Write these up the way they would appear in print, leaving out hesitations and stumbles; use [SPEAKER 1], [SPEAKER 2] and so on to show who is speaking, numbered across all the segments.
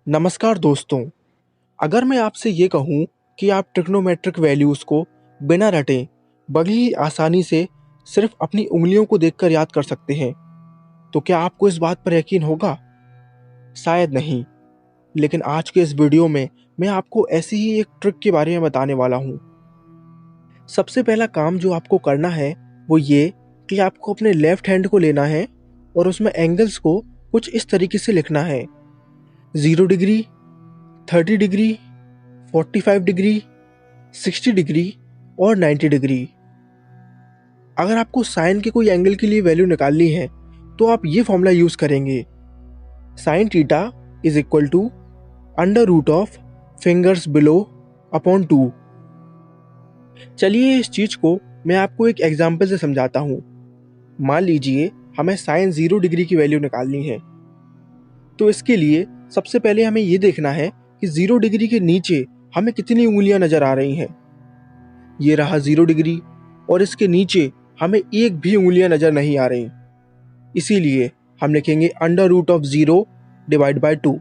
[SPEAKER 1] नमस्कार दोस्तों। अगर मैं आपसे ये कहूँ कि आप ट्रिग्नोमेट्रिक वैल्यूज़ को बिना रटे बड़ी ही आसानी से सिर्फ अपनी उंगलियों को देखकर याद कर सकते हैं, तो क्या आपको इस बात पर यकीन होगा? शायद नहीं। लेकिन आज के इस वीडियो में मैं आपको ऐसी ही एक ट्रिक के बारे में बताने वाला हूँ। सबसे पहला काम जो आपको करना है वो ये कि आपको अपने लेफ्ट हैंड को लेना है और उसमें एंगल्स को कुछ इस तरीके से लिखना है: 0 डिग्री, 30 डिग्री, 45 डिग्री, 60 डिग्री और 90 डिग्री। अगर आपको साइन के कोई एंगल के लिए वैल्यू निकालनी है तो आप ये फॉर्मूला यूज़ करेंगे: sine theta is equal to under root of fingers below upon 2। चलिए इस चीज़ को मैं आपको एक एग्जाम्पल से समझाता हूँ। मान लीजिए हमें साइन 0 डिग्री की वैल्यू निकालनी है, तो इसके लिए सबसे पहले हमें ये देखना है कि 0 डिग्री के नीचे हमें कितनी उंगलियां नजर आ रही हैं। ये रहा 0 डिग्री और इसके नीचे हमें एक भी उंगलियां नजर नहीं आ रही। इसीलिए हम लिखेंगे under root of 0 divide by 2,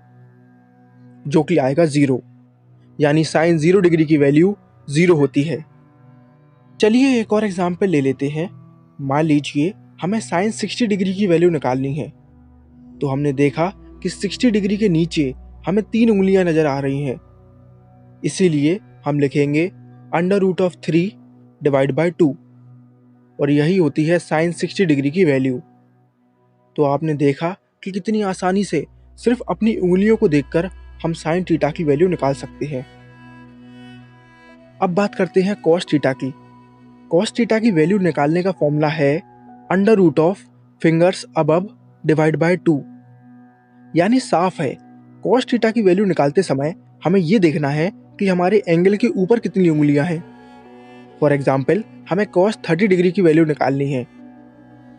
[SPEAKER 1] जो कि आएगा 0, यानी साइन 0 डिग्री की वैल्यू 0 होती है। चलिए एक और एग्जाम्पल ले लेते हैं। मान लीजिए हमें साइन 60 डिग्री की वैल्यू निकालनी है, तो हमने देखा कि 60 डिग्री के नीचे हमें 3 उंगलियां नजर आ रही हैं। इसीलिए हम लिखेंगे under root of 3 divide by 2, और यही होती है साइन 60 डिग्री की वैल्यू। तो आपने देखा कि कितनी आसानी से सिर्फ अपनी उंगलियों को देखकर हम साइन थीटा की वैल्यू निकाल सकते हैं। अब बात करते हैं कॉस थीटा की। कॉस थीटा की वैल्यू निकालने का फॉर्मूला है under root of fingers above divide by 2। यानी साफ है, कॉस थीटा की वैल्यू निकालते समय हमें ये देखना है कि हमारे एंगल के ऊपर कितनी उंगलियां हैं। फॉर एग्जाम्पल हमें कॉस 30 डिग्री की वैल्यू निकालनी है,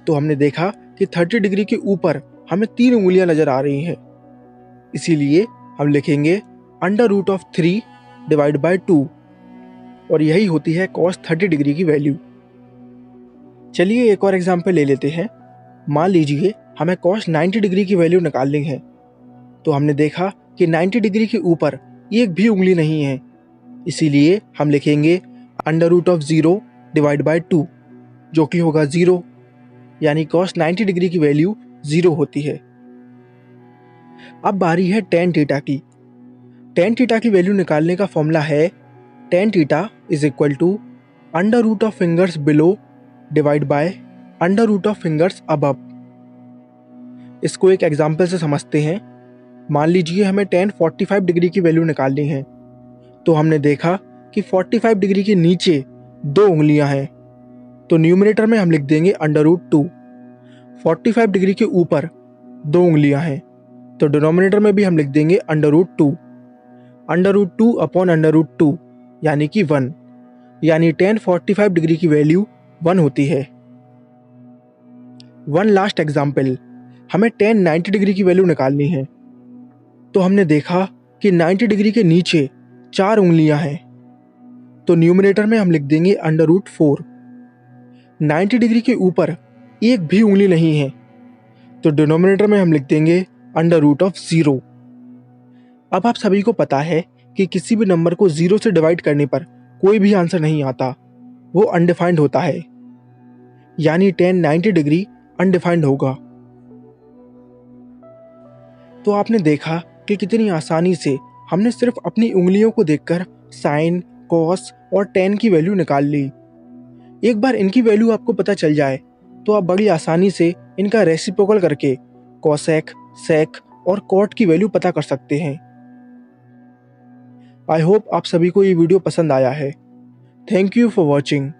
[SPEAKER 1] तो हमने देखा कि 30 डिग्री के ऊपर हमें 3 उंगलियां नजर आ रही हैं। इसीलिए हम लिखेंगे under root of 3 divide by 2, और यही होती है कॉस 30 डिग्री की वैल्यू। चलिए एक और एग्जाम्पल ले लेते हैं। मान लीजिए हमें कॉस 90 डिग्री की वैल्यू निकालनी है, तो हमने देखा कि 90 डिग्री के ऊपर एक भी उंगली नहीं है। इसीलिए हम लिखेंगे under root of 0 divide by 2, जो कि होगा 0, यानी कॉस 90 डिग्री की वैल्यू 0 होती है। अब बारी है टेन थीटा की। टेन थीटा की वैल्यू निकालने का फॉर्मूला है tan theta is equal to under root of fingers below divide by under root of fingers above. इसको एक एग्जाम्पल से समझते हैं। मान लीजिए हमें टेन 45 डिग्री की वैल्यू निकालनी है, तो हमने देखा कि 45 डिग्री के नीचे 2 उंगलियां हैं, तो न्यूमरेटर में हम लिख देंगे अंडर रूट 2। 45 डिग्री के ऊपर 2 उंगलियां हैं, तो डिनोमिनेटर में भी हम लिख देंगे under root 2। Under root 2 upon under root 2 यानी कि 1, यानी टेन 45 डिग्री की वैल्यू 1 होती है। वन लास्ट एग्जाम्पल, हमें टेन 90 डिग्री की वैल्यू निकालनी है, तो हमने देखा कि 90 डिग्री के नीचे 4 उंगलियां हैं, तो न्यूमरेटर में हम लिख देंगे अंडर रूट 4। 90 डिग्री के ऊपर एक भी उंगली नहीं है, तो डिनोमिनेटर में हम लिख देंगे अंडर रूट ऑफ 0। अब आप सभी को पता है कि किसी भी नंबर को 0 से डिवाइड करने पर कोई भी आंसर नहीं आता, वो अनडिफाइंड होता है, यानी टेन 90 डिग्री अनडिफाइंड होगा। तो आपने देखा कि कितनी आसानी से हमने सिर्फ अपनी उंगलियों को देखकर साइन, कॉस और टेन की वैल्यू निकाल ली। एक बार इनकी वैल्यू आपको पता चल जाए तो आप बड़ी आसानी से इनका रेसिप्रोकल करके कॉसेक, सेक और कॉट की वैल्यू पता कर सकते हैं। आई होप आप सभी को ये वीडियो पसंद आया है। Thank you for watching.